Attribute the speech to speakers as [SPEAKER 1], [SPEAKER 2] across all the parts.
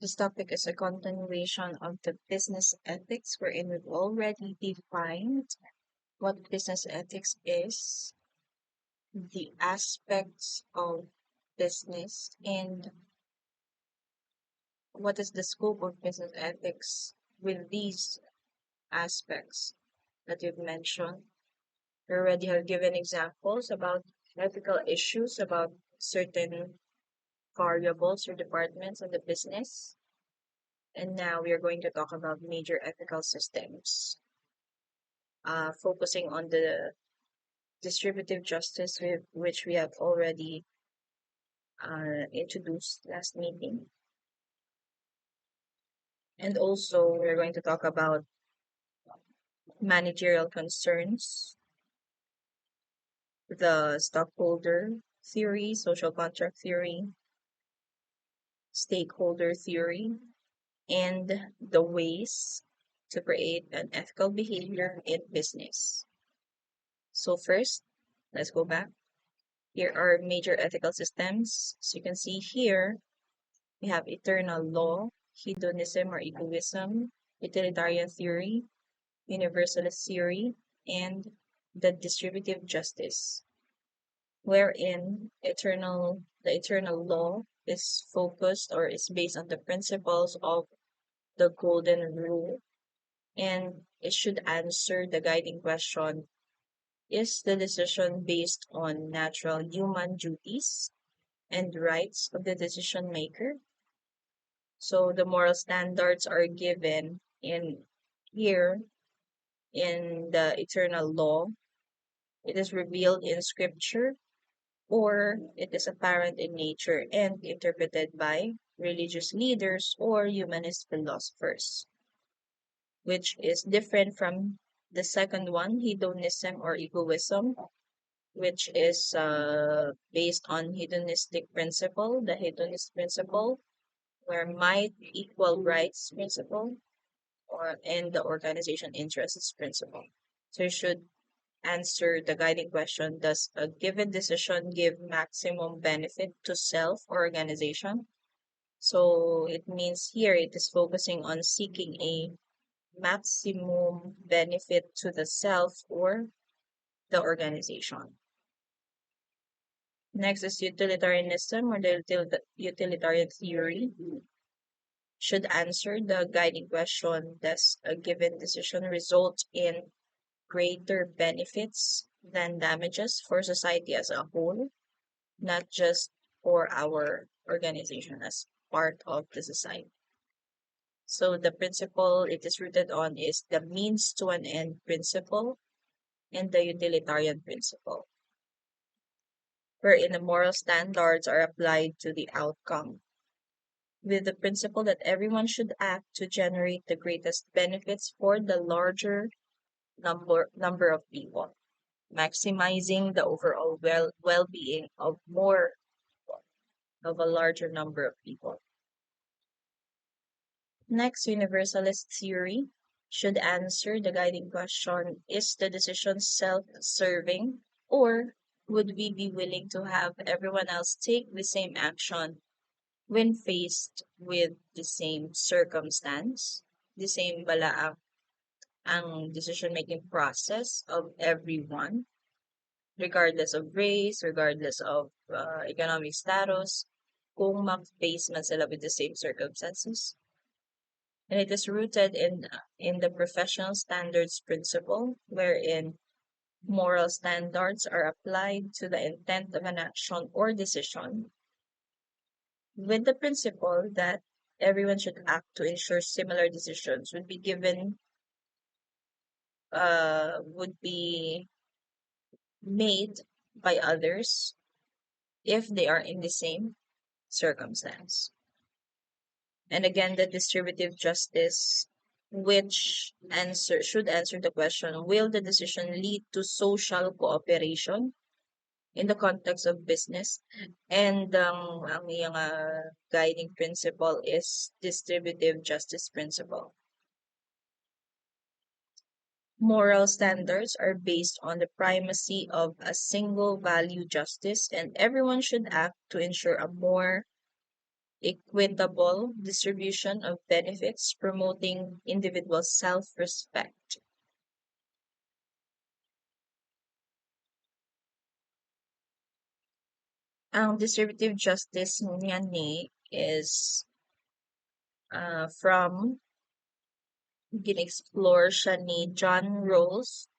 [SPEAKER 1] This topic is a continuation of the business ethics, wherein we've already defined what business ethics is, the aspects of business, and what is the scope of business ethics with these aspects that you've mentioned. We already have given examples about ethical issues about certain variables or departments of the business. And now we are going to talk about major ethical systems, focusing on the distributive justice, which we have already introduced last meeting. And also, we're going to talk about managerial concerns, the stockholder theory, social contract theory, stakeholder theory, and the ways to create an ethical behavior in business. So first, let's go back. Here are major ethical systems. So you can see here, we have eternal law, hedonism or egoism, utilitarian theory, universalist theory, and the distributive justice, wherein the eternal law is focused or is based on the principles of the golden rule, and it should answer the guiding question: is the decision based on natural human duties and rights of the decision maker? So the moral standards are given in here in the eternal law. It is revealed in scripture, or it is apparent in nature and interpreted by religious leaders or humanist philosophers, which is different from the second one, hedonism or egoism, which is based on hedonistic principle, the hedonist principle, where might equal rights principle, or and the organization interests principle. So you should answer the guiding question: does a given decision give maximum benefit to self or organization? So it means here it is focusing on seeking a maximum benefit to the self or the organization. Next is utilitarianism or the utilitarian theory. Should answer the guiding question: does a given decision result in greater benefits than damages for society as a whole, not just for our organization as part of the society? So the principle it is rooted on is the means to an end principle and the utilitarian principle, wherein the moral standards are applied to the outcome, with the principle that everyone should act to generate the greatest benefits for the larger number of people, maximizing the overall well-being of more of a larger number of people. Next, universalist theory should answer the guiding question: is the decision self-serving, or would we be willing to have everyone else take the same action when faced with the same circumstance, the same bala ang decision-making process of everyone, regardless of race, regardless of economic status, kung ma-face man sila with the same circumstances. And it is rooted in the professional standards principle, wherein moral standards are applied to the intent of an action or decision, with the principle that everyone should act to ensure similar decisions would be made by others if they are in the same circumstance. And again, the distributive justice, which should answer the question: will the decision lead to social cooperation in the context of business? And ang iyang guiding principle is distributive justice principle. Moral standards are based on the primacy of a single value, justice, and everyone should act to ensure a more equitable distribution of benefits, promoting individual self-respect. Ang distributive justice niya ni is from gin-explore siya ni John Rawls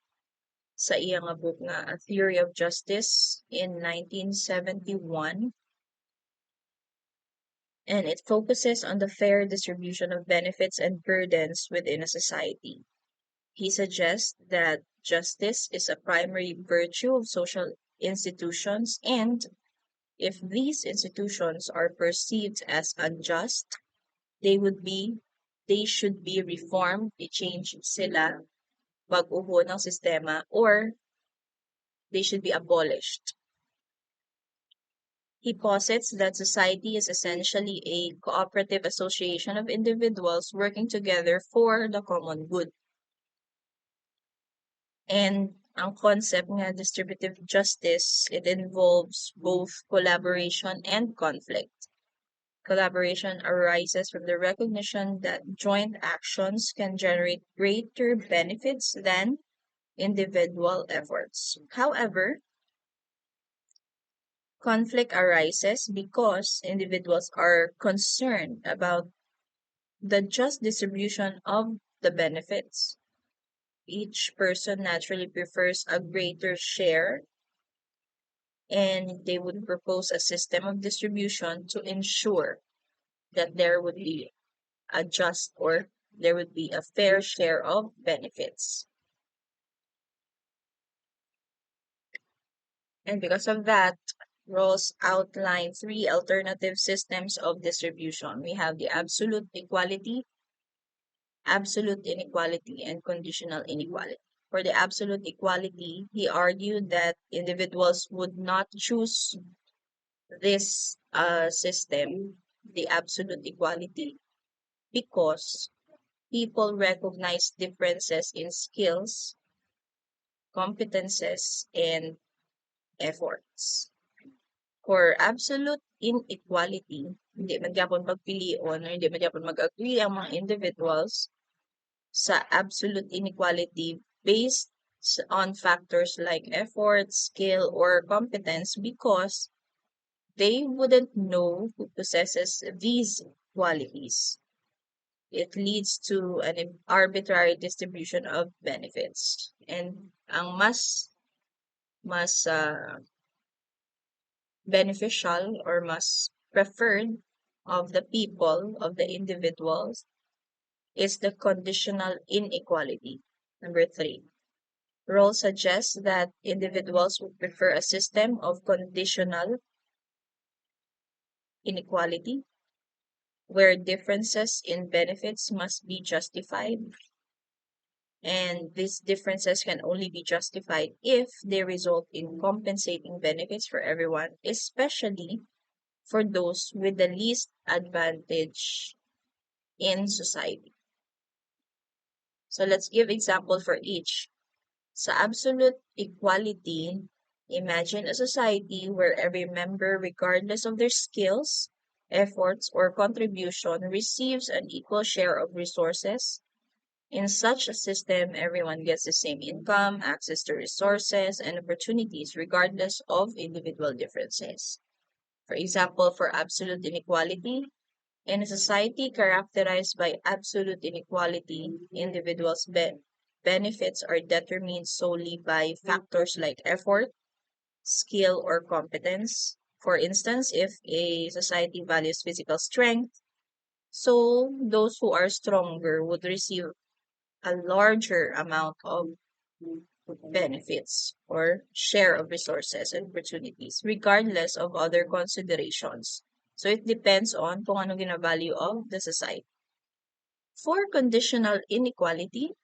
[SPEAKER 1] sa iyang book nga A Theory of Justice in 1971, and it focuses on the fair distribution of benefits and burdens within a society. He suggests that justice is a primary virtue of social institutions, and if these institutions are perceived as unjust, they would be they should be reformed, i-change sila, pag-uho ng sistema, or they should be abolished. He posits that society is essentially a cooperative association of individuals working together for the common good. And ang concept nga distributive justice, it involves both collaboration and conflict. Collaboration arises from the recognition that joint actions can generate greater benefits than individual efforts. However, conflict arises because individuals are concerned about the just distribution of the benefits. Each person naturally prefers a greater share, and they would propose a system of distribution to ensure that there would be a just, or there would be a fair share of benefits. And because of that, Rawls outlined three alternative systems of distribution. We have the absolute equality, absolute inequality, and conditional inequality. For the absolute equality, he argued that individuals would not choose this system, the absolute equality, because people recognize differences in skills, competences, and efforts. For absolute inequality, hindi man gyapon pagpilion or hindi man gyapon mag-agree ang mga individuals sa absolute inequality based on factors like effort, skill, or competence, because they wouldn't know who possesses these qualities. It leads to an arbitrary distribution of benefits. And ang mas beneficial or mas preferred of the people, of the individuals, is the conditional inequality. Number 3. Rawls suggests that individuals would prefer a system of conditional inequality where differences in benefits must be justified, and these differences can only be justified if they result in compensating benefits for everyone, especially for those with the least advantage in society. So let's give example for each. Sa absolute equality, imagine a society where every member, regardless of their skills, efforts, or contribution, receives an equal share of resources. In such a system, everyone gets the same income, access to resources, and opportunities regardless of individual differences. For example, for absolute inequality, in a society characterized by absolute inequality, individuals' benefits are determined solely by factors like effort, skill, or competence. For instance, if a society values physical strength, so those who are stronger would receive a larger amount of benefits or share of resources and opportunities, regardless of other considerations. So it depends on kung ano gina-value of the society. For conditional inequality,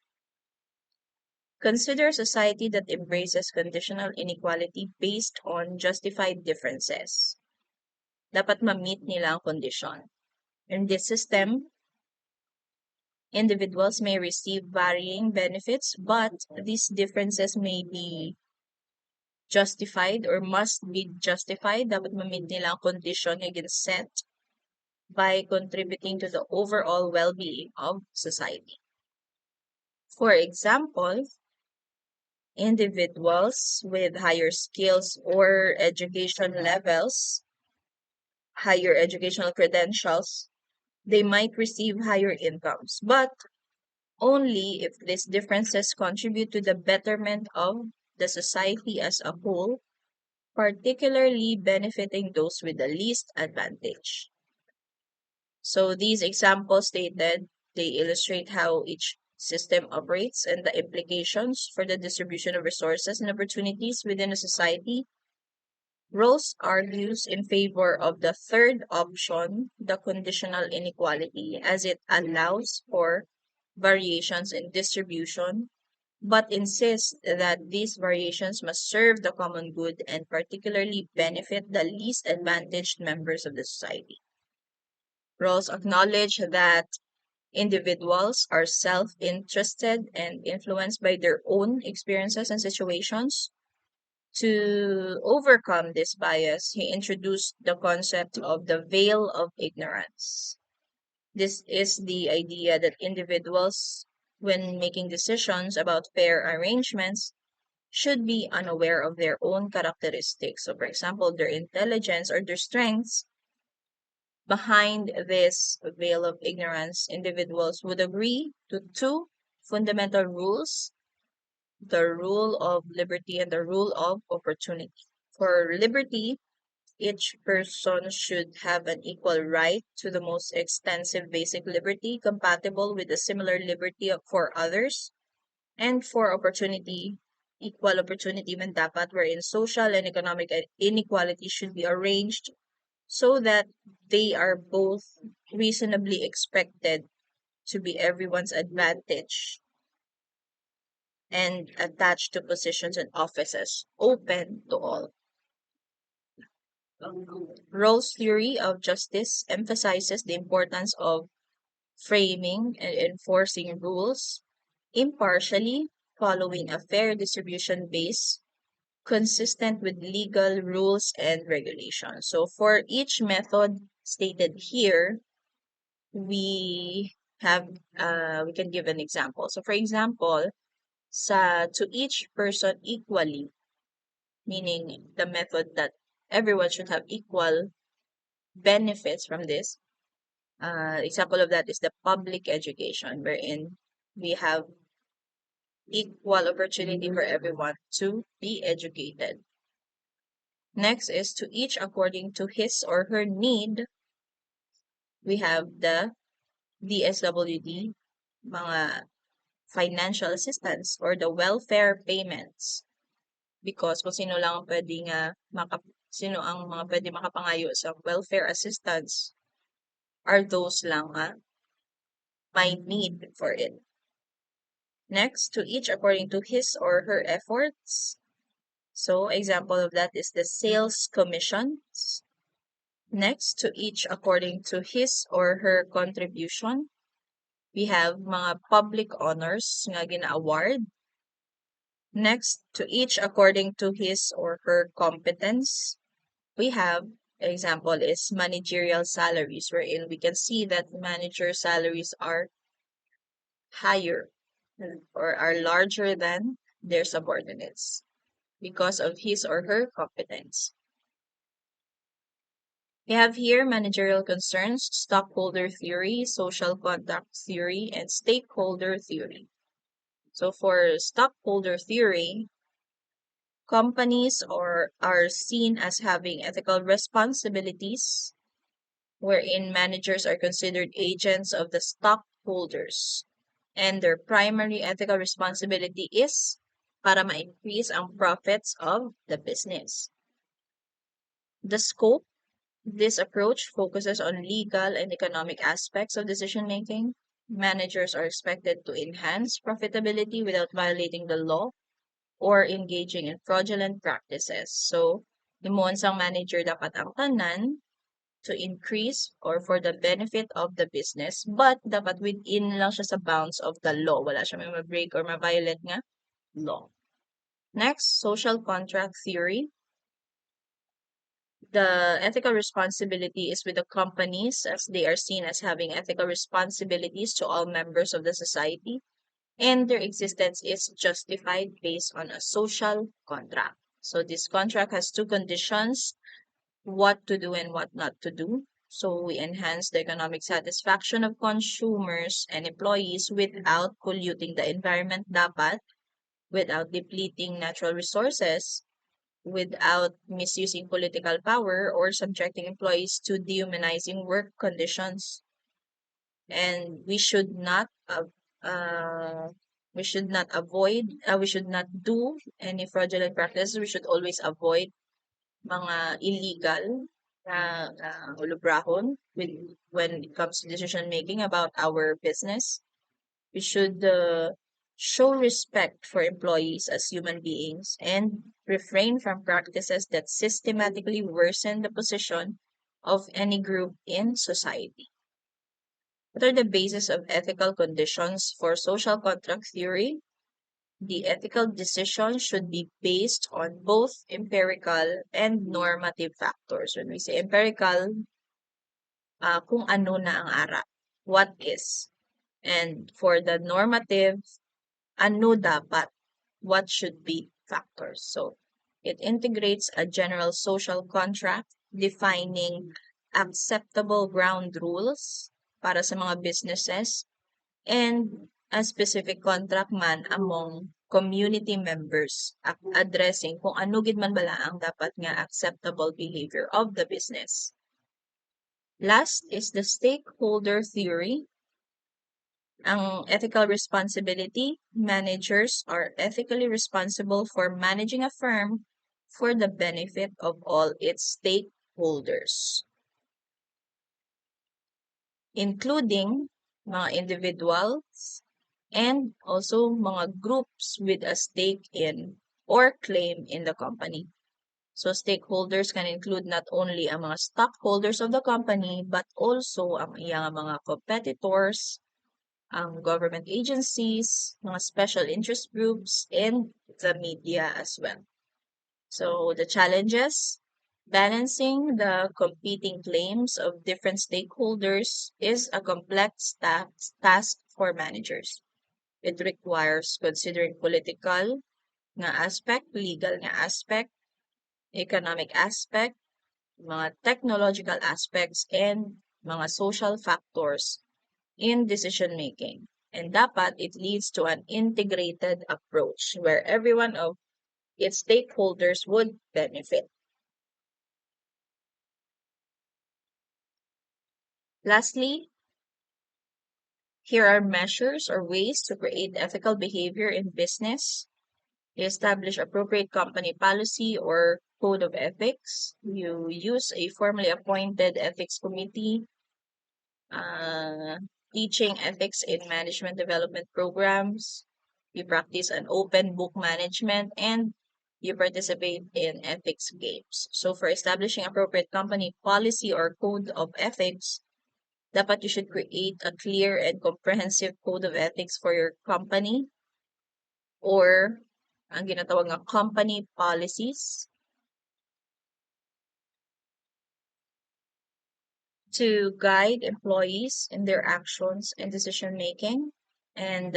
[SPEAKER 1] consider a society that embraces conditional inequality based on justified differences. Dapat ma-meet nila ang condition. In this system, individuals may receive varying benefits, but these differences may be justified or must be justified. Dapat ma-meet nila ang condition na set by contributing to the overall well-being of society. For example, individuals with higher skills or education levels, higher educational credentials, they might receive higher incomes, but only if these differences contribute to the betterment of the society as a whole, particularly benefiting those with the least advantage. So these examples stated, they illustrate how each system operates and the implications for the distribution of resources and opportunities within a society. Rawls argues in favor of the third option, the conditional inequality, as it allows for variations in distribution, but insists that these variations must serve the common good and particularly benefit the least advantaged members of the society. Rawls acknowledged that individuals are self-interested and influenced by their own experiences and situations. To overcome this bias, he introduced the concept of the veil of ignorance. This is the idea that individuals, when making decisions about fair arrangements, should be unaware of their own characteristics. So, for example, their intelligence or their strengths. Behind this veil of ignorance, individuals would agree to two fundamental rules, the rule of liberty and the rule of opportunity. For liberty, each person should have an equal right to the most extensive basic liberty compatible with a similar liberty for others. And for opportunity, equal opportunity man dapat wherein social and economic inequality should be arranged so that they are both reasonably expected to be everyone's advantage and attached to positions and offices open to all. Rawls' theory of justice emphasizes the importance of framing and enforcing rules impartially, following a fair distribution base consistent with legal rules and regulations. So for each method stated here, we can give an example. So for example, to each person equally, meaning the method that everyone should have equal benefits from this. Example of that is the public education, wherein we have equal opportunity for everyone to be educated. Next is to each according to his or her need. We have the DSWD, mga financial assistance or the welfare payments. Because kung sino lang ang pwede nga sino ang mga pwede makapangayo sa welfare assistance are those lang may need for it. Next, to each according to his or her efforts. So, example of that is the sales commissions. Next, to each according to his or her contribution. We have mga public honors nga gina-award. Next, to each according to his or her competence. We have, example is managerial salaries, wherein we can see that manager salaries are higher or are larger than their subordinates because of his or her competence. We have here managerial concerns, stockholder theory, social contact theory, and stakeholder theory. So for stockholder theory, companies are seen as having ethical responsibilities wherein managers are considered agents of the stockholders and their primary ethical responsibility is para ma-increase ang profits of the business. The scope, this approach focuses on legal and economic aspects of decision making. Managers are expected to enhance profitability without violating the law or engaging in fraudulent practices. So, himuon sang manager dapat ang tanan to increase or for the benefit of the business, but dapat within lang siya sa bounds of the law. Wala siya may ma-break or ma-violate nga law. Next, social contract theory. The ethical responsibility is with the companies as they are seen as having ethical responsibilities to all members of the society, and their existence is justified based on a social contract. So this contract has two conditions: what to do and what not to do. So we enhance the economic satisfaction of consumers and employees without polluting the environment dapat, without depleting natural resources, without misusing political power or subjecting employees to dehumanizing work conditions. And uh, we should not do any fraudulent practices. We should always avoid mga illegal na hulubrahon when it comes to decision making about our business. We should show respect for employees as human beings and refrain from practices that systematically worsen the position of any group in society. What are the basis of ethical conditions for social contract theory? The ethical decision should be based on both empirical and normative factors. When we say empirical, kung ano na ang ara, what is. And for the normative, ano dapat, what should be factors. So it integrates a general social contract defining acceptable ground rules para sa mga businesses and a specific contract man among community members addressing kung ano gid man bala ang dapat nga acceptable behavior of the business. Last is the stakeholder theory. Ang ethical responsibility, managers are ethically responsible for managing a firm for the benefit of all its stakeholders, including mga individuals and also mga groups with a stake in or claim in the company. So stakeholders can include not only ang mga stockholders of the company but also ang iyang mga competitors, ang government agencies, mga special interest groups, and the media as well. So the challenges, balancing the competing claims of different stakeholders is a complex task for managers. It requires considering political nga aspect, legal nga aspect, economic aspect, mga technological aspects, and mga social factors in decision making. And dapat it leads to an integrated approach where every one of its stakeholders would benefit. Lastly, here are measures or ways to create ethical behavior in business. You establish appropriate company policy or code of ethics. You use a formally appointed ethics committee, uh, teaching ethics in management development programs. You practice an open book management and you participate in ethics games. So for establishing appropriate company policy or code of ethics, dapat you should create a clear and comprehensive code of ethics for your company or ang ginatawag nga company policies to guide employees in their actions and decision making. And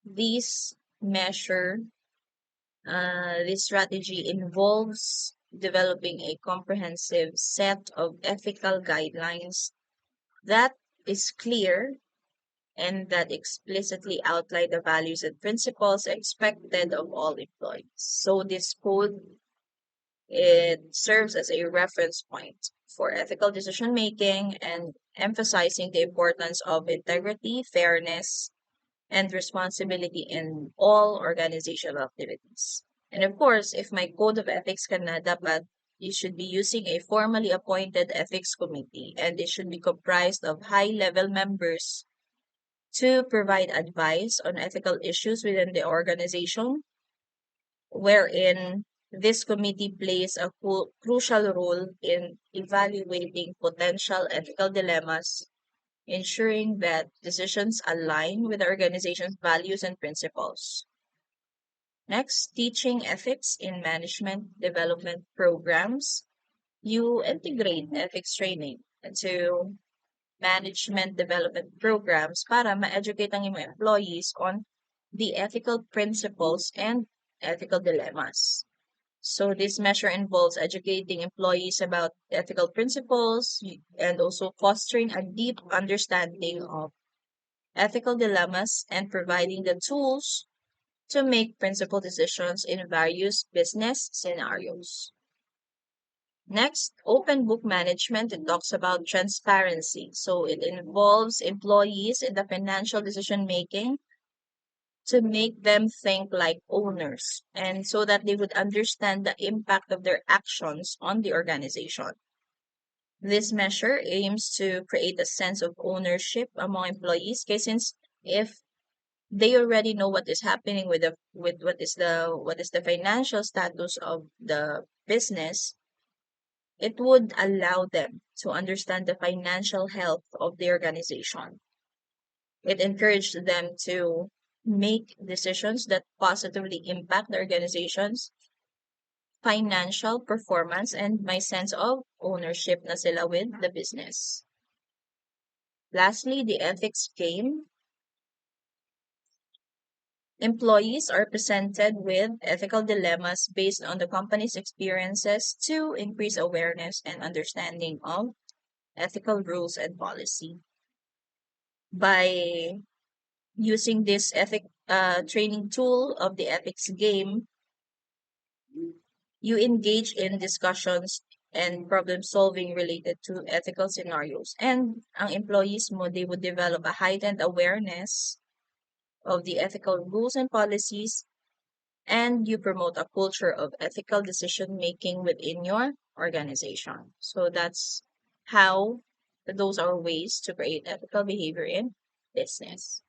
[SPEAKER 1] these measure this strategy involves developing a comprehensive set of ethical guidelines that is clear and that explicitly outline the values and principles expected of all employees. So this code, it serves as a reference point for ethical decision making and emphasizing the importance of integrity, fairness, and responsibility in all organizational activities. And of course, if my code of ethics can dapat you should be using a formally appointed ethics committee and it should be comprised of high-level members to provide advice on ethical issues within the organization, wherein this committee plays a crucial role in evaluating potential ethical dilemmas, ensuring that decisions align with the organization's values and principles. Next, teaching ethics in management development programs. You integrate ethics training into management development programs para ma-educate ang iyong employees on the ethical principles and ethical dilemmas. So this measure involves educating employees about ethical principles and also fostering a deep understanding of ethical dilemmas and providing the tools to make principled decisions in various business scenarios. Next, open book management. It talks about transparency. So it involves employees in the financial decision making to make them think like owners and so that they would understand the impact of their actions on the organization. This measure aims to create a sense of ownership among employees, because since if they already know what is happening with what is the financial status of the business, it would allow them to understand the financial health of the organization. It encouraged them to make decisions that positively impact the organization's financial performance and my sense of ownership na sila with the business. Lastly, the ethics game. Employees are presented with ethical dilemmas based on the company's experiences to increase awareness and understanding of ethical rules and policy. By using this ethic training tool of the ethics game, you engage in discussions and problem solving related to ethical scenarios. And ang employees mo, they would develop a heightened awareness of the ethical rules and policies, and you promote a culture of ethical decision making within your organization. So that's how those are ways to create ethical behavior in business.